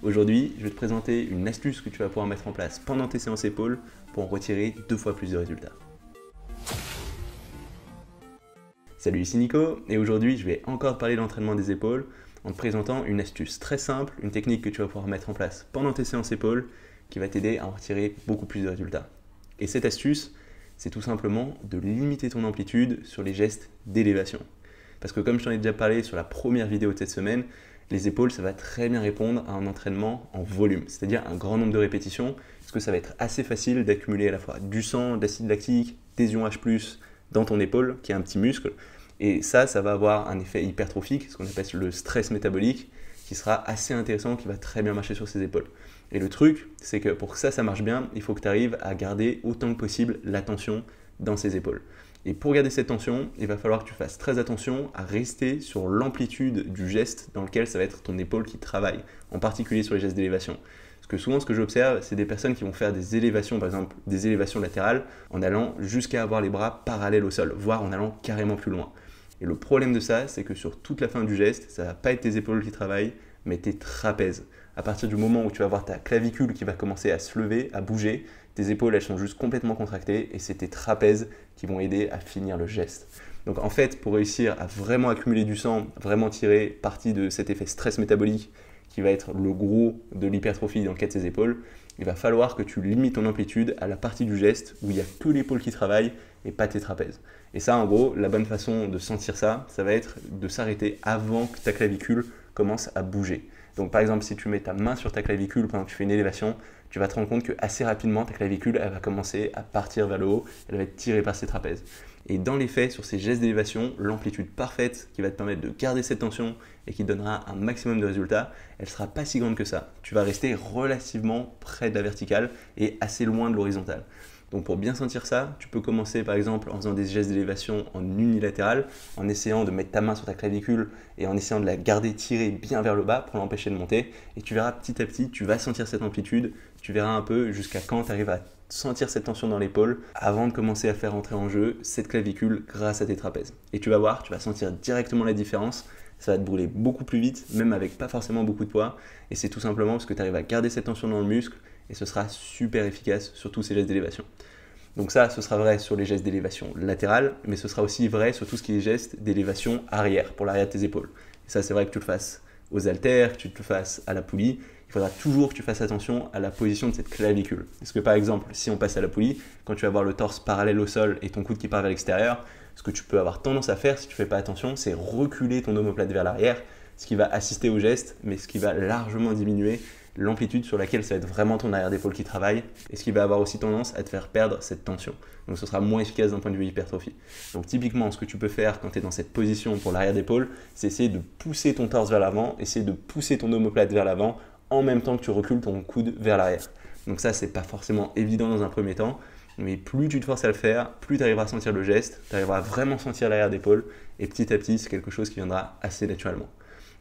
Aujourd'hui, je vais te présenter une astuce que tu vas pouvoir mettre en place pendant tes séances épaules pour en retirer 2 fois plus de résultats. Salut, ici Nico, et aujourd'hui je vais encore te parler de l'entraînement des épaules en te présentant une astuce très simple, une technique que tu vas pouvoir mettre en place pendant tes séances épaules qui va t'aider à en retirer beaucoup plus de résultats. Et cette astuce, c'est tout simplement de limiter ton amplitude sur les gestes d'élévation. Parce que comme je t'en ai déjà parlé sur la première vidéo de cette semaine, les épaules, ça va très bien répondre à un entraînement en volume, c'est-à-dire un grand nombre de répétitions, parce que ça va être assez facile d'accumuler à la fois du sang, de l'acide lactique, des ions H+, dans ton épaule, qui est un petit muscle, et ça va avoir un effet hypertrophique, ce qu'on appelle le stress métabolique, qui sera assez intéressant, qui va très bien marcher sur ces épaules. Et le truc, c'est que pour que ça marche bien, il faut que tu arrives à garder autant que possible la tension dans ces épaules. Et pour garder cette tension, il va falloir que tu fasses très attention à rester sur l'amplitude du geste dans lequel ça va être ton épaule qui travaille, en particulier sur les gestes d'élévation. Parce que souvent, ce que j'observe, c'est des personnes qui vont faire des élévations, par exemple des élévations latérales, en allant jusqu'à avoir les bras parallèles au sol, voire en allant carrément plus loin. Et le problème de ça, c'est que sur toute la fin du geste, ça ne va pas être tes épaules qui travaillent, mais tes trapèzes. À partir du moment où tu vas avoir ta clavicule qui va commencer à se lever, à bouger, tes épaules elles sont juste complètement contractées et c'est tes trapèzes qui vont aider à finir le geste. Donc en fait, pour réussir à vraiment accumuler du sang, vraiment tirer parti de cet effet stress métabolique qui va être le gros de l'hypertrophie dans le cas de tes épaules, il va falloir que tu limites ton amplitude à la partie du geste où il n'y a que l'épaule qui travaille et pas tes trapèzes. Et ça, en gros, la bonne façon de sentir ça, ça va être de s'arrêter avant que ta clavicule commence à bouger. Donc par exemple, si tu mets ta main sur ta clavicule pendant que tu fais une élévation, tu vas te rendre compte que assez rapidement, ta clavicule elle va commencer à partir vers le haut, elle va être tirée par ses trapèzes. Et dans les faits, sur ces gestes d'élévation, l'amplitude parfaite qui va te permettre de garder cette tension et qui donnera un maximum de résultats, elle ne sera pas si grande que ça. Tu vas rester relativement près de la verticale et assez loin de l'horizontale. Donc pour bien sentir ça, tu peux commencer par exemple en faisant des gestes d'élévation en unilatéral, en essayant de mettre ta main sur ta clavicule et en essayant de la garder tirée bien vers le bas pour l'empêcher de monter. Et tu verras petit à petit, tu vas sentir cette amplitude, tu verras un peu jusqu'à quand tu arrives à sentir cette tension dans l'épaule avant de commencer à faire entrer en jeu cette clavicule grâce à tes trapèzes. Et tu vas voir, tu vas sentir directement la différence. Ça va te brûler beaucoup plus vite, même avec pas forcément beaucoup de poids. Et c'est tout simplement parce que tu arrives à garder cette tension dans le muscle et ce sera super efficace sur tous ces gestes d'élévation. Donc ça, ce sera vrai sur les gestes d'élévation latérale, mais ce sera aussi vrai sur tout ce qui est gestes d'élévation arrière, pour l'arrière de tes épaules. Et ça, c'est vrai que tu le fasses aux haltères, que tu le fasses à la poulie. Il faudra toujours que tu fasses attention à la position de cette clavicule. Parce que par exemple, si on passe à la poulie, quand tu vas avoir le torse parallèle au sol et ton coude qui part vers l'extérieur, ce que tu peux avoir tendance à faire si tu ne fais pas attention, c'est reculer ton omoplate vers l'arrière, ce qui va assister au geste, mais ce qui va largement diminuer l'amplitude sur laquelle ça va être vraiment ton arrière d'épaule qui travaille et ce qui va avoir aussi tendance à te faire perdre cette tension. Donc ce sera moins efficace d'un point de vue hypertrophie. Donc typiquement, ce que tu peux faire quand tu es dans cette position pour l'arrière d'épaule, c'est essayer de pousser ton torse vers l'avant, essayer de pousser ton omoplate vers l'avant en même temps que tu recules ton coude vers l'arrière. Donc ça, c'est pas forcément évident dans un premier temps, mais plus tu te forces à le faire, plus tu arriveras à sentir le geste, tu arriveras à vraiment sentir l'arrière d'épaule et petit à petit, c'est quelque chose qui viendra assez naturellement.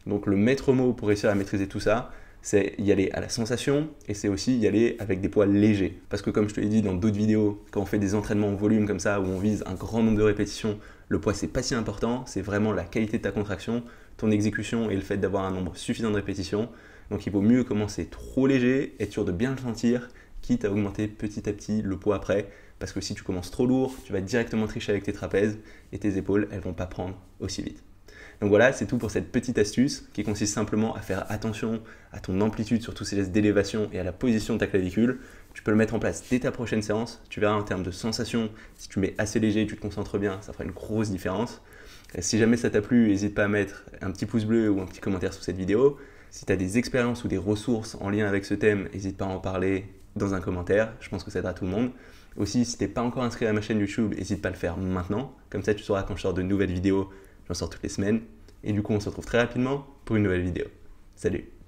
Donc le maître mot pour réussir à maîtriser tout ça, c'est y aller à la sensation et c'est aussi y aller avec des poids légers. Parce que comme je te l'ai dit dans d'autres vidéos, quand on fait des entraînements en volume comme ça, où on vise un grand nombre de répétitions, le poids c'est pas si important, c'est vraiment la qualité de ta contraction, ton exécution et le fait d'avoir un nombre suffisant de répétitions. Donc il vaut mieux commencer trop léger, être sûr de bien le sentir, quitte à augmenter petit à petit le poids après. Parce que si tu commences trop lourd, tu vas directement tricher avec tes trapèzes et tes épaules, elles vont pas prendre aussi vite. Donc voilà, c'est tout pour cette petite astuce qui consiste simplement à faire attention à ton amplitude sur tous ces gestes d'élévation et à la position de ta clavicule. Tu peux le mettre en place dès ta prochaine séance. Tu verras en termes de sensation, si tu mets assez léger, tu te concentres bien, ça fera une grosse différence. Et si jamais ça t'a plu, n'hésite pas à mettre un petit pouce bleu ou un petit commentaire sous cette vidéo. Si tu as des expériences ou des ressources en lien avec ce thème, n'hésite pas à en parler dans un commentaire. Je pense que ça aidera tout le monde. Aussi, si tu n'es pas encore inscrit à ma chaîne YouTube, n'hésite pas à le faire maintenant. Comme ça, tu sauras quand je sors de nouvelles vidéos. J'en sors toutes les semaines. Et du coup, on se retrouve très rapidement pour une nouvelle vidéo. Salut!